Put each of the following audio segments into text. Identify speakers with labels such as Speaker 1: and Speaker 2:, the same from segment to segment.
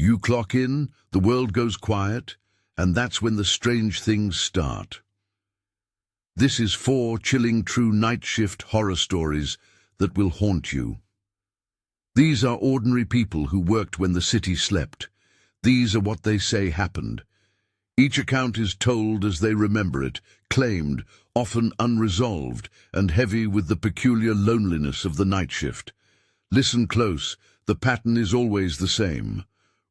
Speaker 1: You clock in, the world goes quiet, and that's when the strange things start. This is 4 chilling true night shift horror stories that will haunt you. These are ordinary people who worked when the city slept. These are what they say happened. Each account is told as they remember it, claimed, often unresolved, and heavy with the peculiar loneliness of the night shift. Listen close, the pattern is always the same.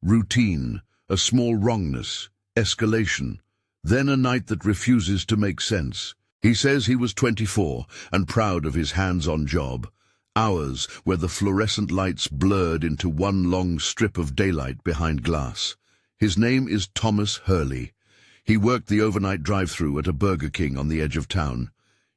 Speaker 1: Routine, a small wrongness, escalation, then a night that refuses to make sense. He says he was 24 and proud of his hands-on job. Hours where the fluorescent lights blurred into one long strip of daylight behind glass. His name is Thomas Hurley. He worked the overnight drive-thru at a Burger King on the edge of town.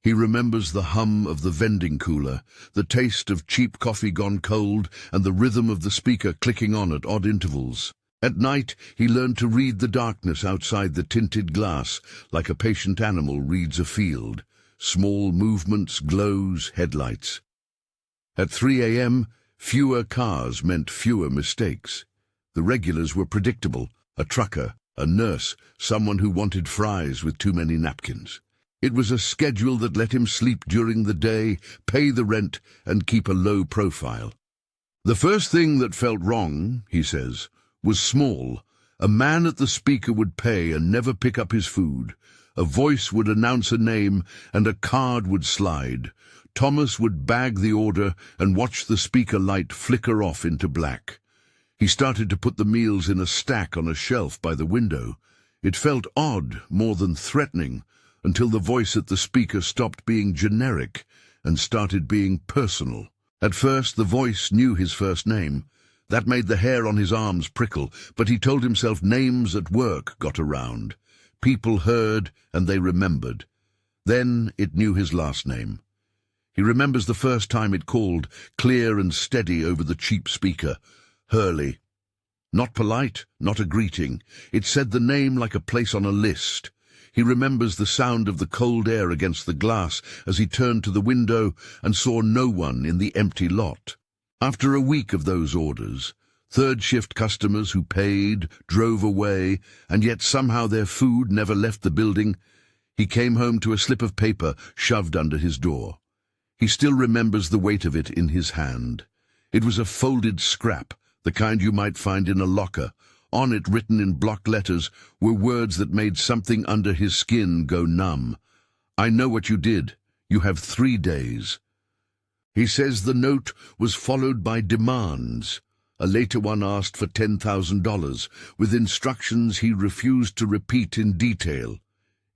Speaker 1: He remembers the hum of the vending cooler, the taste of cheap coffee gone cold, and the rhythm of the speaker clicking on at odd intervals. At night, he learned to read the darkness outside the tinted glass, like a patient animal reads a field. Small movements, glows, headlights. At 3 a.m., fewer cars meant fewer mistakes. The regulars were predictable: a trucker, a nurse, someone who wanted fries with too many napkins. It was a schedule that let him sleep during the day, pay the rent, and keep a low profile. The first thing that felt wrong, he says, was small. A man at the speaker would pay and never pick up his food. A voice would announce a name and a card would slide. Thomas would bag the order and watch the speaker light flicker off into black. He started to put the meals in a stack on a shelf by the window. It felt odd, more than threatening, until the voice at the speaker stopped being generic and started being personal. At first, the voice knew his first name. That made the hair on his arms prickle, but he told himself names at work got around. People heard, and they remembered. Then it knew his last name. He remembers the first time it called, clear and steady over the cheap speaker, Hurley. Not polite, not a greeting. It said the name like a place on a list. He remembers the sound of the cold air against the glass as he turned to the window and saw no one in the empty lot. After a week of those orders, third-shift customers who paid, drove away, and yet somehow their food never left the building, he came home to a slip of paper shoved under his door. He still remembers the weight of it in his hand. It was a folded scrap, the kind you might find in a locker. On it, written in block letters, were words that made something under his skin go numb. "I know what you did. You have 3 days." He says the note was followed by demands. A later one asked for $10,000, with instructions he refused to repeat in detail.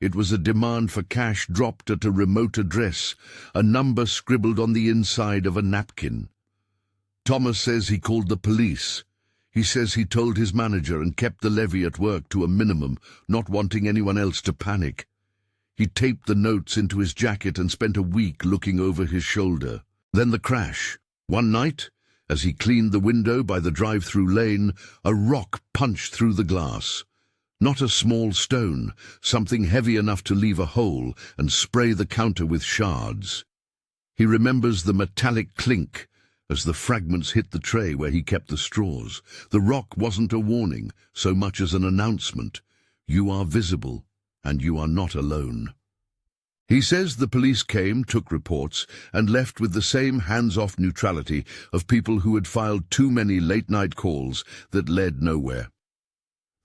Speaker 1: It was a demand for cash dropped at a remote address, a number scribbled on the inside of a napkin. Thomas says he called the police. He says he told his manager and kept the levy at work to a minimum, not wanting anyone else to panic. He taped the notes into his jacket and spent a week looking over his shoulder. Then the crash. One night, as he cleaned the window by the drive-thru lane, a rock punched through the glass. Not a small stone, something heavy enough to leave a hole and spray the counter with shards. He remembers the metallic clink as the fragments hit the tray where he kept the straws. The rock wasn't a warning, so much as an announcement. You are visible, and you are not alone. He says the police came, took reports, and left with the same hands-off neutrality of people who had filed too many late-night calls that led nowhere.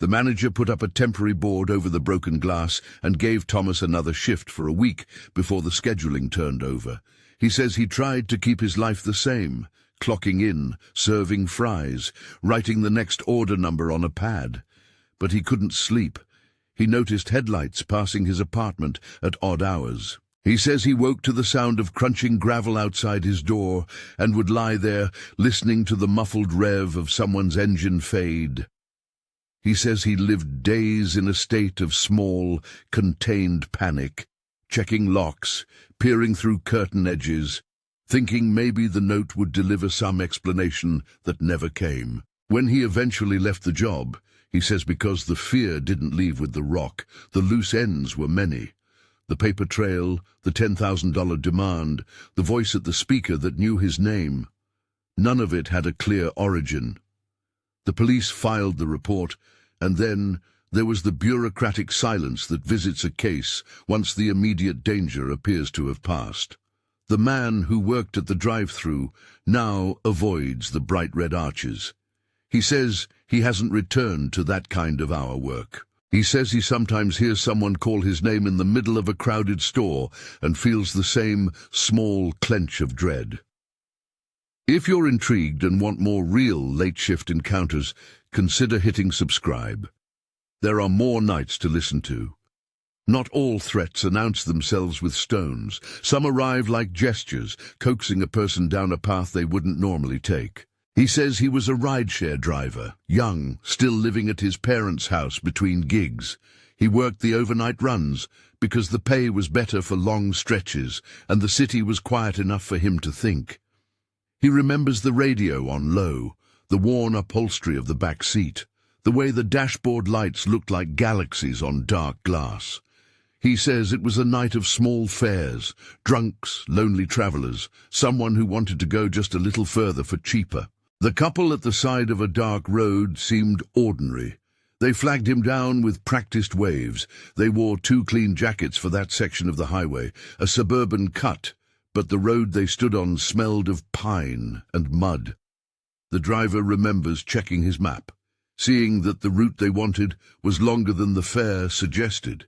Speaker 1: The manager put up a temporary board over the broken glass and gave Thomas another shift for a week before the scheduling turned over. He says he tried to keep his life the same, clocking in, serving fries, writing the next order number on a pad. But he couldn't sleep. He noticed headlights passing his apartment at odd hours. He says he woke to the sound of crunching gravel outside his door and would lie there, listening to the muffled rev of someone's engine fade. He says he lived days in a state of small, contained panic, checking locks, peering through curtain edges, thinking maybe the note would deliver some explanation that never came. When he eventually left the job, he says because the fear didn't leave with the rock, the loose ends were many. The paper trail, the $10,000 demand, the voice at the speaker that knew his name. None of it had a clear origin. The police filed the report, and then there was the bureaucratic silence that visits a case once the immediate danger appears to have passed. The man who worked at the drive-thru now avoids the bright red arches. He says he hasn't returned to that kind of hour work. He says he sometimes hears someone call his name in the middle of a crowded store and feels the same small clench of dread. If you're intrigued and want more real late-shift encounters, consider hitting subscribe. There are more nights to listen to. Not all threats announce themselves with stones. Some arrive like gestures, coaxing a person down a path they wouldn't normally take. He says he was a rideshare driver, young, still living at his parents' house between gigs. He worked the overnight runs because the pay was better for long stretches and the city was quiet enough for him to think. He remembers the radio on low, the worn upholstery of the back seat, the way the dashboard lights looked like galaxies on dark glass. He says it was a night of small fares, drunks, lonely travelers, someone who wanted to go just a little further for cheaper. The couple at the side of a dark road seemed ordinary. They flagged him down with practiced waves. They wore 2 clean jackets for that section of the highway, a suburban cut, but the road they stood on smelled of pine and mud. The driver remembers checking his map, seeing that the route they wanted was longer than the fare suggested.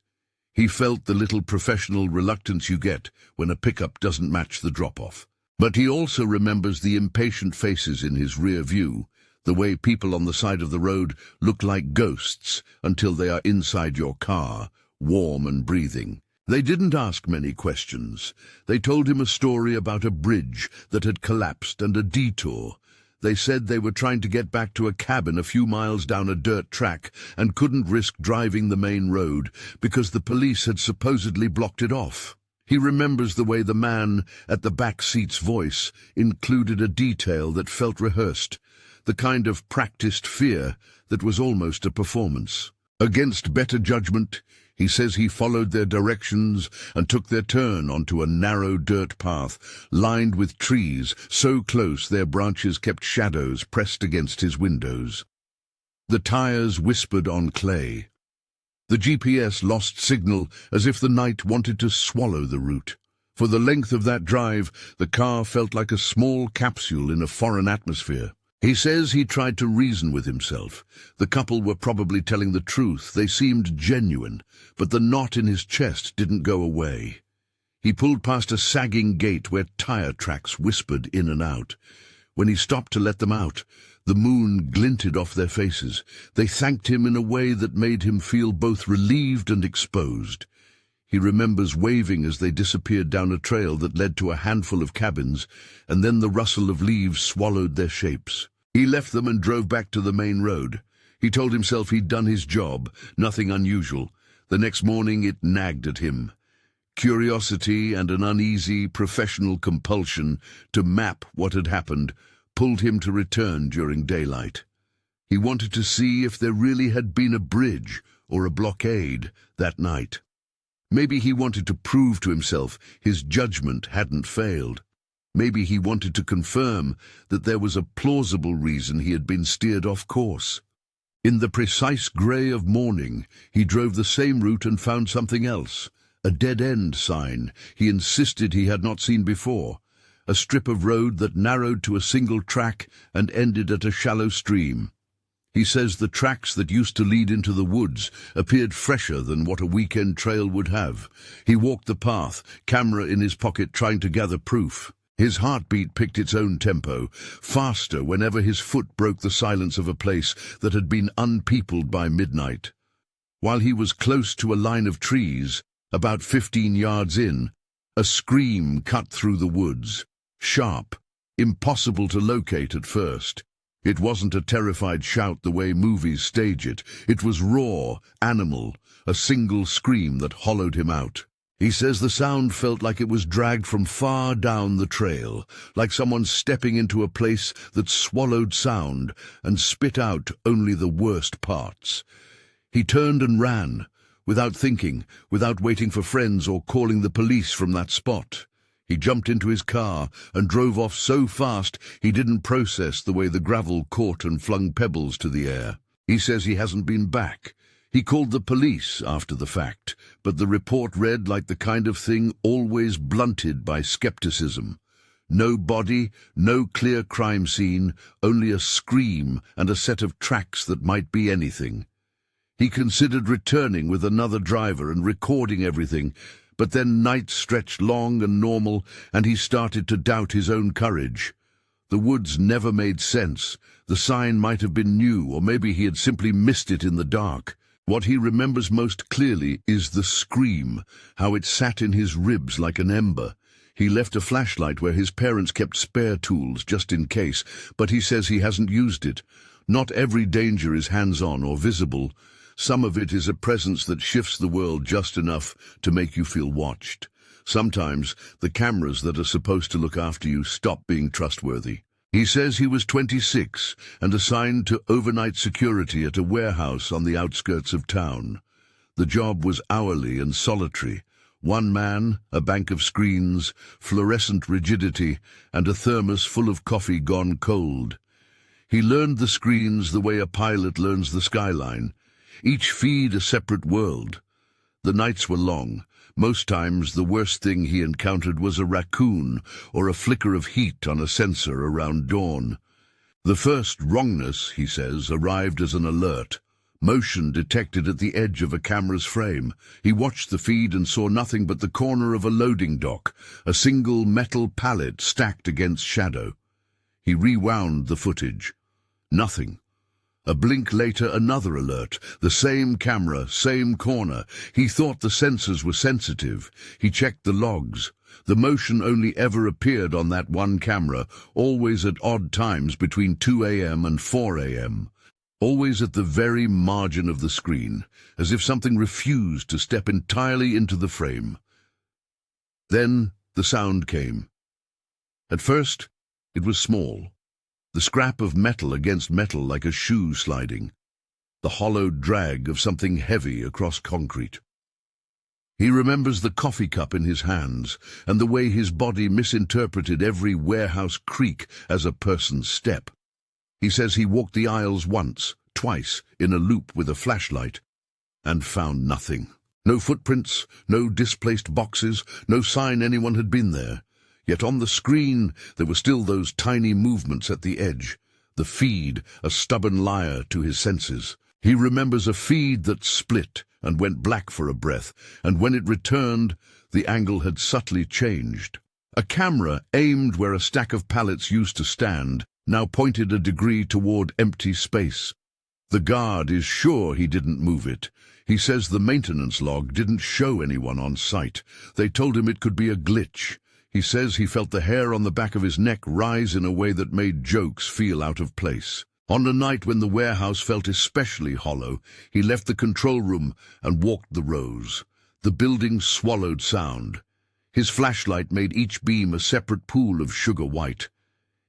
Speaker 1: He felt the little professional reluctance you get when a pickup doesn't match the drop-off. But he also remembers the impatient faces in his rear view, the way people on the side of the road look like ghosts until they are inside your car, warm and breathing. They didn't ask many questions. They told him a story about a bridge that had collapsed and a detour. They said they were trying to get back to a cabin a few miles down a dirt track and couldn't risk driving the main road because the police had supposedly blocked it off. He remembers the way the man at the back seat's voice included a detail that felt rehearsed, the kind of practiced fear that was almost a performance. Against better judgment, he says he followed their directions and took their turn onto a narrow dirt path, lined with trees so close their branches kept shadows pressed against his windows. The tires whispered on clay. The GPS lost signal as if the night wanted to swallow the route. For the length of that drive, the car felt like a small capsule in a foreign atmosphere. He says he tried to reason with himself. The couple were probably telling the truth. They seemed genuine, but the knot in his chest didn't go away. He pulled past a sagging gate where tire tracks whispered in and out. When he stopped to let them out, the moon glinted off their faces. They thanked him in a way that made him feel both relieved and exposed. He remembers waving as they disappeared down a trail that led to a handful of cabins, and then the rustle of leaves swallowed their shapes. He left them and drove back to the main road. He told himself he'd done his job, nothing unusual. The next morning it nagged at him. Curiosity and an uneasy professional compulsion to map what had happened pulled him to return during daylight. He wanted to see if there really had been a bridge or a blockade that night. Maybe he wanted to prove to himself his judgment hadn't failed. Maybe he wanted to confirm that there was a plausible reason he had been steered off course. In the precise grey of morning, he drove the same route and found something else. A dead-end sign he insisted he had not seen before. A strip of road that narrowed to a single track and ended at a shallow stream. He says the tracks that used to lead into the woods appeared fresher than what a weekend trail would have. He walked the path, camera in his pocket, trying to gather proof. His heartbeat picked its own tempo, faster whenever his foot broke the silence of a place that had been unpeopled by midnight. While he was close to a line of trees, about 15 yards in, a scream cut through the woods. Sharp, impossible to locate at first. It wasn't a terrified shout the way movies stage it. It was raw, animal, a single scream that hollowed him out. He says the sound felt like it was dragged from far down the trail, like someone stepping into a place that swallowed sound and spit out only the worst parts. He turned and ran, without thinking, without waiting for friends or calling the police from that spot. He jumped into his car and drove off so fast he didn't process the way the gravel caught and flung pebbles to the air. He says he hasn't been back. He called the police after the fact, but the report read like the kind of thing always blunted by skepticism. No body, no clear crime scene, only a scream and a set of tracks that might be anything. He considered returning with another driver and recording everything, but then nights stretched long and normal, and he started to doubt his own courage. The woods never made sense. The sign might have been new, or maybe he had simply missed it in the dark. What he remembers most clearly is the scream, how it sat in his ribs like an ember. He left a flashlight where his parents kept spare tools just in case, but he says he hasn't used it. Not every danger is hands-on or visible. Some of it is a presence that shifts the world just enough to make you feel watched. Sometimes the cameras that are supposed to look after you stop being trustworthy. He says he was 26 and assigned to overnight security at a warehouse on the outskirts of town. The job was hourly and solitary. One man, a bank of screens, fluorescent rigidity, and a thermos full of coffee gone cold. He learned the screens the way a pilot learns the skyline. Each feed a separate world. The nights were long. Most times the worst thing he encountered was a raccoon or a flicker of heat on a sensor around dawn. The first wrongness, he says, arrived as an alert. Motion detected at the edge of a camera's frame. He watched the feed and saw nothing but the corner of a loading dock, a single metal pallet stacked against shadow. He rewound the footage. Nothing. A blink later, another alert. The same camera, same corner. He thought the sensors were sensitive. He checked the logs. The motion only ever appeared on that one camera, always at odd times between 2 a.m. and 4 a.m. Always at the very margin of the screen, as if something refused to step entirely into the frame. Then the sound came. At first, it was small. The scrap of metal against metal like a shoe sliding. The hollowed drag of something heavy across concrete. He remembers the coffee cup in his hands and the way his body misinterpreted every warehouse creak as a person's step. He says he walked the aisles once, twice, in a loop with a flashlight, and found nothing. No footprints, no displaced boxes, no sign anyone had been there. Yet on the screen there were still those tiny movements at the edge, the feed, a stubborn liar to his senses. He remembers a feed that split and went black for a breath, and when it returned, the angle had subtly changed. A camera aimed where a stack of pallets used to stand now pointed a degree toward empty space. The guard is sure he didn't move it. He says the maintenance log didn't show anyone on site. They told him it could be a glitch. He says he felt the hair on the back of his neck rise in a way that made jokes feel out of place. On a night when the warehouse felt especially hollow, he left the control room and walked the rows. The building swallowed sound. His flashlight made each beam a separate pool of sugar white.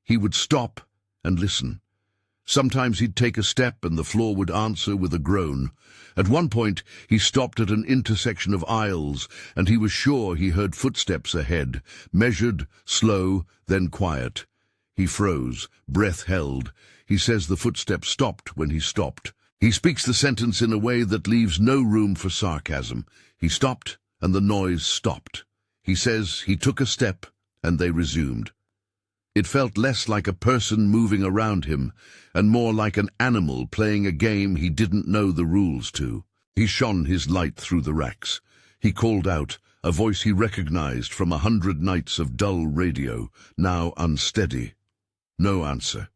Speaker 1: He would stop and listen. Sometimes he'd take a step and the floor would answer with a groan. At one point, he stopped at an intersection of aisles, and he was sure he heard footsteps ahead, measured, slow, then quiet. He froze, breath held. He says the footsteps stopped when he stopped. He speaks the sentence in a way that leaves no room for sarcasm. He stopped, and the noise stopped. He says he took a step, and they resumed. It felt less like a person moving around him, and more like an animal playing a game he didn't know the rules to. He shone his light through the racks. He called out, a voice he recognized from 100 nights of dull radio, now unsteady. No answer.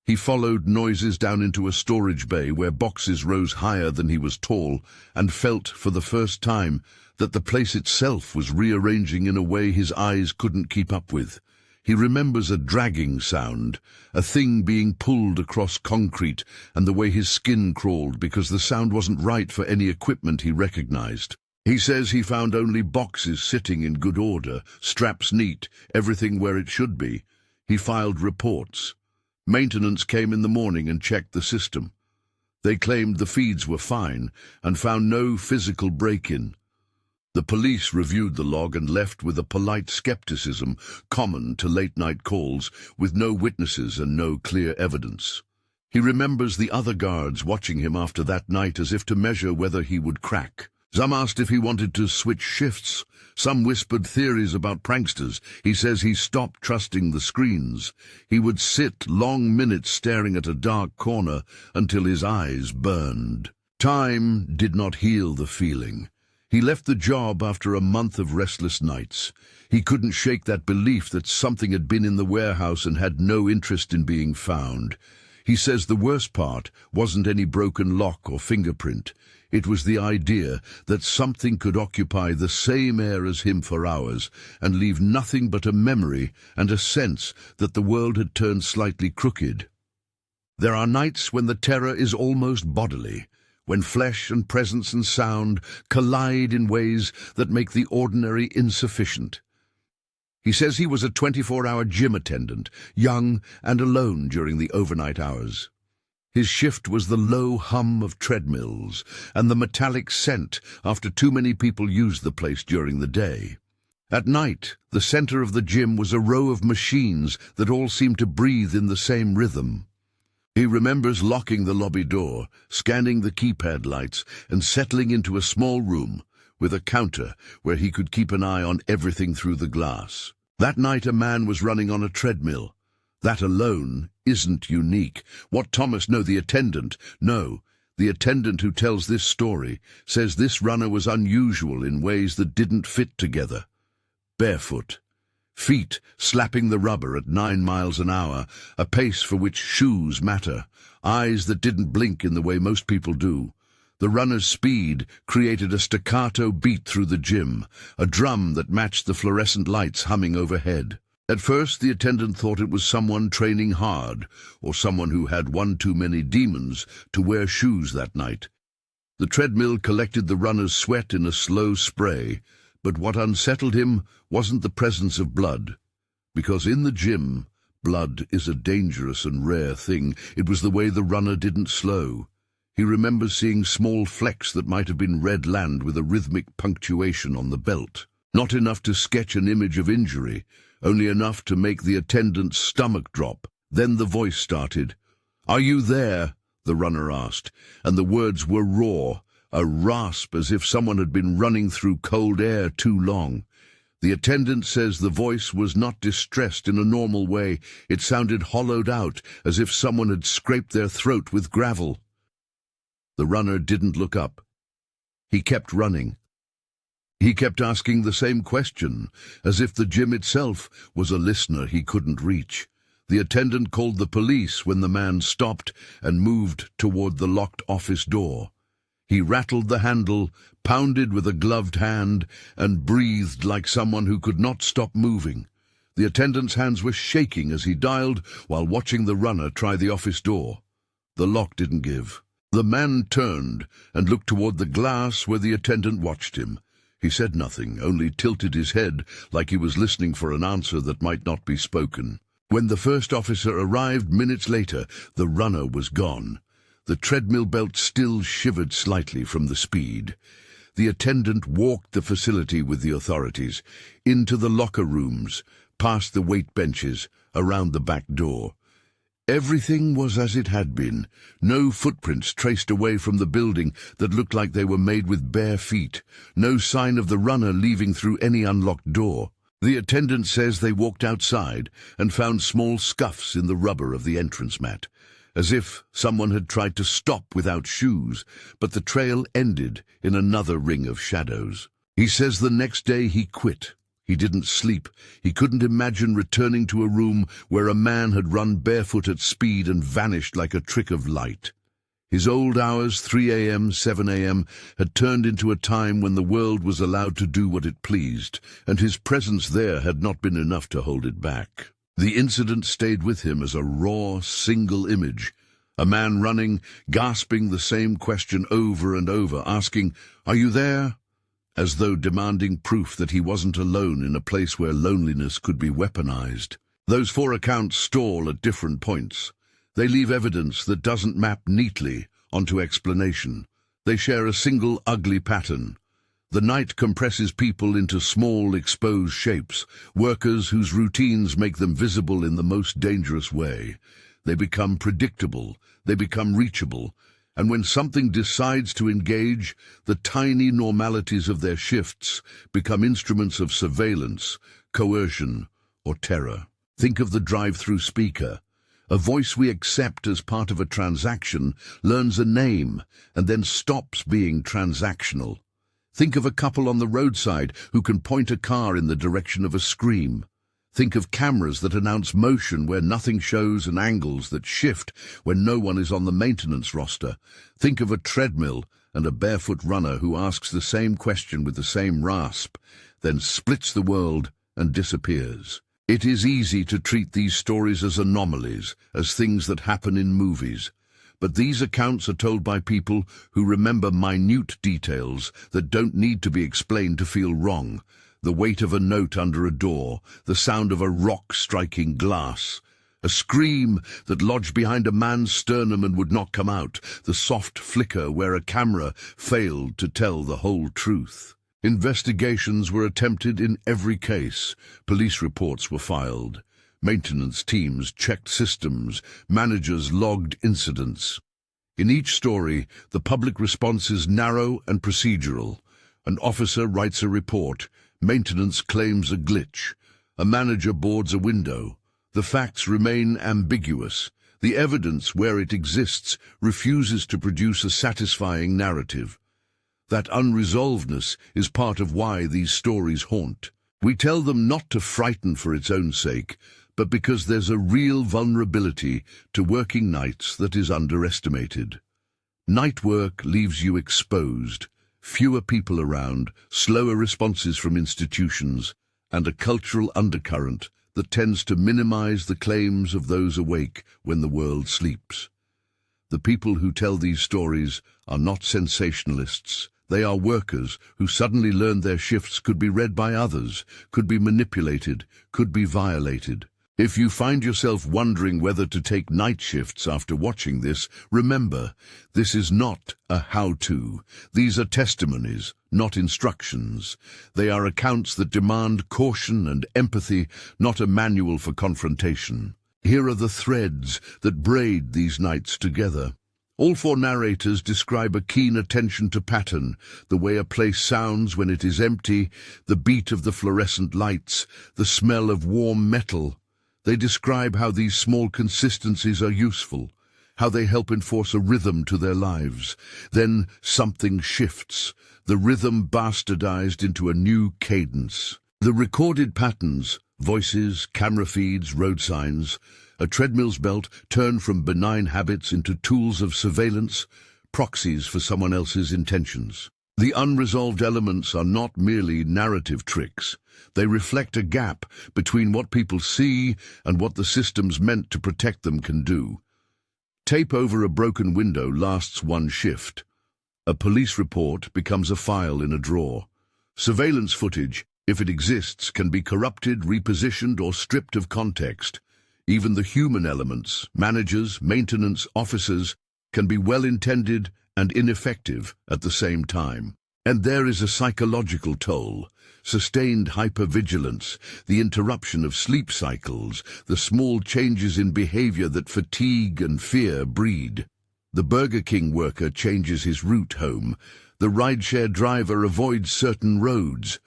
Speaker 1: He followed noises down into a storage bay where boxes rose higher than he was tall, and felt, for the first time, that the place itself was rearranging in a way his eyes couldn't keep up with. He remembers a dragging sound, a thing being pulled across concrete, and the way his skin crawled because the sound wasn't right for any equipment he recognized. He says he found only boxes sitting in good order, straps neat, everything where it should be. He filed reports. Maintenance came in the morning and checked the system. They claimed the feeds were fine and found no physical break-in. The police reviewed the log and left with a polite skepticism common to late-night calls, with no witnesses and no clear evidence. He remembers the other guards watching him after that night as if to measure whether he would crack. Some asked if he wanted to switch shifts. Some whispered theories about pranksters. He says he stopped trusting the screens. He would sit long minutes staring at a dark corner until his eyes burned. Time did not heal the feeling. He left the job after a month of restless nights. He couldn't shake that belief that something had been in the warehouse and had no interest in being found. He says the worst part wasn't any broken lock or fingerprint. It was the idea that something could occupy the same air as him for hours and leave nothing but a memory and a sense that the world had turned slightly crooked. There are nights when the terror is almost bodily, when flesh and presence and sound collide in ways that make the ordinary insufficient. He says he was a 24-hour gym attendant, young and alone during the overnight hours. His shift was the low hum of treadmills and the metallic scent after too many people used the place during the day. At night, the center of the gym was a row of machines that all seemed to breathe in the same rhythm. He remembers locking the lobby door, scanning the keypad lights, and settling into a small room with a counter where he could keep an eye on everything through the glass. That night a man was running on a treadmill. That alone isn't unique. The attendant who tells this story says this runner was unusual in ways that didn't fit together. Barefoot, feet slapping the rubber at 9 miles an hour, a pace for which shoes matter, eyes that didn't blink in the way most people do. The runner's speed created a staccato beat through the gym, a drum that matched the fluorescent lights humming overhead. At first, the attendant thought it was someone training hard, or someone who had one too many demons to wear shoes that night. The treadmill collected the runner's sweat in a slow spray, but what unsettled him wasn't the presence of blood. Because in the gym, blood is a dangerous and rare thing. It was the way the runner didn't slow. He remembers seeing small flecks that might have been red land with a rhythmic punctuation on the belt. Not enough to sketch an image of injury, only enough to make the attendant's stomach drop. Then the voice started. "Are you there?" the runner asked, and the words were raw, a rasp as if someone had been running through cold air too long. The attendant says the voice was not distressed in a normal way. It sounded hollowed out, as if someone had scraped their throat with gravel. The runner didn't look up. He kept running. He kept asking the same question, as if the gym itself was a listener he couldn't reach. The attendant called the police when the man stopped and moved toward the locked office door. He rattled the handle, pounded with a gloved hand, and breathed like someone who could not stop moving. The attendant's hands were shaking as he dialed while watching the runner try the office door. The lock didn't give. The man turned and looked toward the glass where the attendant watched him. He said nothing, only tilted his head like he was listening for an answer that might not be spoken. When the first officer arrived minutes later, the runner was gone. The treadmill belt still shivered slightly from the speed. The attendant walked the facility with the authorities, into the locker rooms, past the weight benches, around the back door. Everything was as it had been, no footprints traced away from the building that looked like they were made with bare feet, no sign of the runner leaving through any unlocked door. The attendant says they walked outside and found small scuffs in the rubber of the entrance mat, as if someone had tried to stop without shoes, but the trail ended in another ring of shadows. He says the next day he quit. He didn't sleep. He couldn't imagine returning to a room where a man had run barefoot at speed and vanished like a trick of light. His old hours, 3 a.m., 7 a.m., had turned into a time when the world was allowed to do what it pleased, and his presence there had not been enough to hold it back. The incident stayed with him as a raw, single image. A man running, gasping the same question over and over, asking, "Are you there?" as though demanding proof that he wasn't alone in a place where loneliness could be weaponized. Those 4 accounts stall at different points. They leave evidence that doesn't map neatly onto explanation. They share a single ugly pattern. The night compresses people into small, exposed shapes, workers whose routines make them visible in the most dangerous way. They become predictable, they become reachable, and when something decides to engage, the tiny normalities of their shifts become instruments of surveillance, coercion, or terror. Think of the drive-thru speaker. A voice we accept as part of a transaction learns a name and then stops being transactional. Think of a couple on the roadside who can point a car in the direction of a scream. Think of cameras that announce motion where nothing shows and angles that shift when no one is on the maintenance roster. Think of a treadmill and a barefoot runner who asks the same question with the same rasp, then splits the world and disappears. It is easy to treat these stories as anomalies, as things that happen in movies. But these accounts are told by people who remember minute details that don't need to be explained to feel wrong. The weight of a note under a door, the sound of a rock striking glass, a scream that lodged behind a man's sternum and would not come out, the soft flicker where a camera failed to tell the whole truth. Investigations were attempted in every case. Police reports were filed. Maintenance teams checked systems. Managers logged incidents. In each story, the public response is narrow and procedural. An officer writes a report. Maintenance claims a glitch. A manager boards a window. The facts remain ambiguous. The evidence, where it exists, refuses to produce a satisfying narrative. That unresolvedness is part of why these stories haunt. We tell them not to frighten for its own sake, but because there's a real vulnerability to working nights that is underestimated. Night work leaves you exposed. Fewer people around, slower responses from institutions, and a cultural undercurrent that tends to minimize the claims of those awake when the world sleeps. The people who tell these stories are not sensationalists. They are workers who suddenly learned their shifts could be read by others, could be manipulated, could be violated. If you find yourself wondering whether to take night shifts after watching this, remember, this is not a how-to. These are testimonies, not instructions. They are accounts that demand caution and empathy, not a manual for confrontation. Here are the threads that braid these nights together. All four narrators describe a keen attention to pattern, the way a place sounds when it is empty, the beat of the fluorescent lights, the smell of warm metal. They describe how these small consistencies are useful, how they help enforce a rhythm to their lives. Then something shifts, the rhythm bastardized into a new cadence. The recorded patterns, voices, camera feeds, road signs, a treadmill's belt turn from benign habits into tools of surveillance, proxies for someone else's intentions. The unresolved elements are not merely narrative tricks. They reflect a gap between what people see and what the systems meant to protect them can do. Tape over a broken window lasts one shift. A police report becomes a file in a drawer. Surveillance footage, if it exists, can be corrupted, repositioned, or stripped of context. Even the human elements, managers, maintenance officers, can be well-intended and ineffective at the same time. And there is a psychological toll. Sustained hypervigilance, the interruption of sleep cycles, the small changes in behavior that fatigue and fear breed. The Burger King worker changes his route home. The rideshare driver avoids certain roads.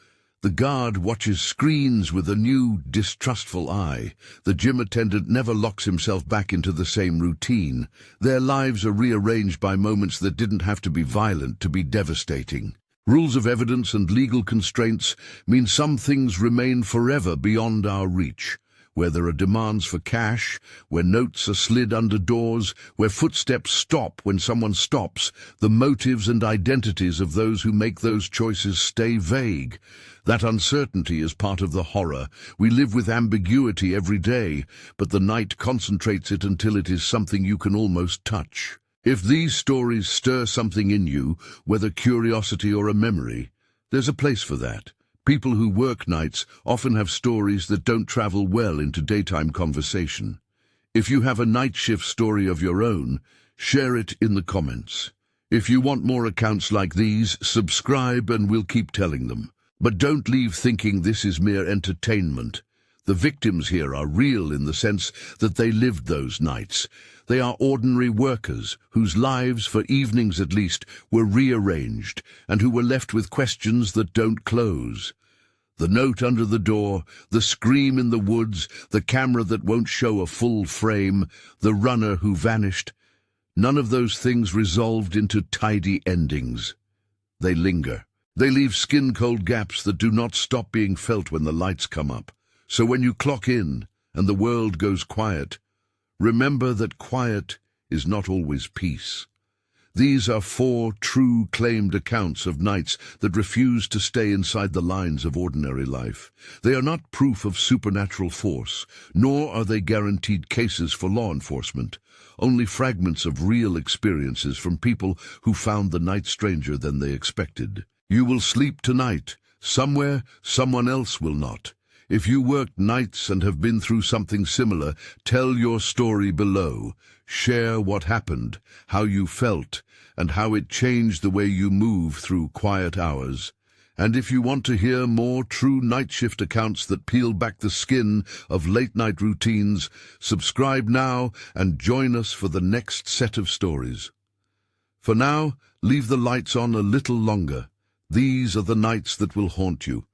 Speaker 1: The guard watches screens with a new, distrustful eye. The gym attendant never locks himself back into the same routine. Their lives are rearranged by moments that didn't have to be violent to be devastating. Rules of evidence and legal constraints mean some things remain forever beyond our reach. Where there are demands for cash, where notes are slid under doors, where footsteps stop when someone stops, the motives and identities of those who make those choices stay vague. That uncertainty is part of the horror. We live with ambiguity every day, but the night concentrates it until it is something you can almost touch. If these stories stir something in you, whether curiosity or a memory, there's a place for that. People who work nights often have stories that don't travel well into daytime conversation. If you have a night shift story of your own, share it in the comments. If you want more accounts like these, subscribe and we'll keep telling them. But don't leave thinking this is mere entertainment. The victims here are real in the sense that they lived those nights. They are ordinary workers whose lives, for evenings at least, were rearranged and who were left with questions that don't close. The note under the door, the scream in the woods, the camera that won't show a full frame, the runner who vanished. None of those things resolved into tidy endings. They linger. They leave skin-cold gaps that do not stop being felt when the lights come up. So when you clock in and the world goes quiet, remember that quiet is not always peace. These are 4 true claimed accounts of nights that refuse to stay inside the lines of ordinary life. They are not proof of supernatural force, nor are they guaranteed cases for law enforcement. Only fragments of real experiences from people who found the night stranger than they expected. You will sleep tonight. Somewhere, someone else will not. If you worked nights and have been through something similar, tell your story below. Share what happened, how you felt, and how it changed the way you move through quiet hours. And if you want to hear more true night shift accounts that peel back the skin of late-night routines, subscribe now and join us for the next set of stories. For now, leave the lights on a little longer. These are the nights that will haunt you.